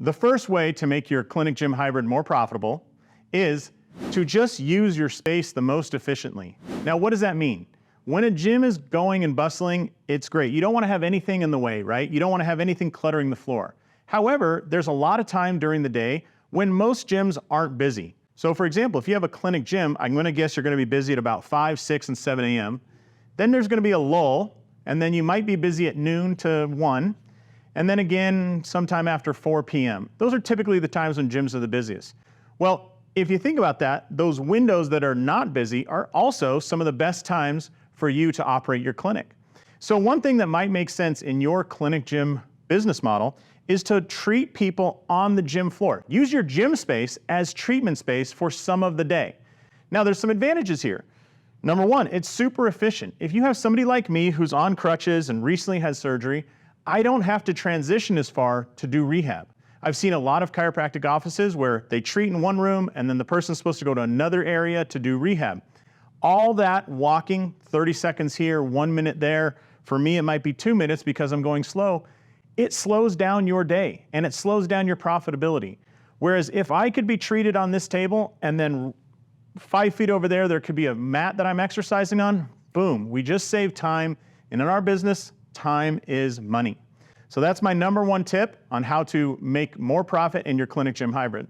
The first way to make your clinic gym hybrid more profitable is to just use your space the most efficiently. Now, what does that mean? When a gym is going and bustling, it's great. You don't want to have anything in the way, right? You don't want to have anything cluttering the floor. However, there's a lot of time during the day when most gyms aren't busy. So for example, if you have a clinic gym, I'm going to guess you're going to be busy at about 5, 6, and 7 a.m. Then there's going to be a lull, and then you might be busy at noon to 1, and then again sometime after 4 p.m. Those are typically the times when gyms are the busiest. Well, if you think about that, those windows that are not busy are also some of the best times for you to operate your clinic. So one thing that might make sense in your clinic gym business model is to treat people on the gym floor. Use your gym space as treatment space for some of the day. Now there's some advantages here. Number one, it's super efficient. If you have somebody like me who's on crutches and recently had surgery, I don't have to transition as far to do rehab. I've seen a lot of chiropractic offices where they treat in one room and then the person's supposed to go to another area to do rehab. All that walking, 30 seconds here, 1 minute there, for me it might be 2 minutes because I'm going slow, it slows down your day and it slows down your profitability. Whereas if I could be treated on this table and then 5 feet over there could be a mat that I'm exercising on, boom, we just save time. And in our business, time is money. So that's my number one tip on how to make more profit in your clinic gym hybrid.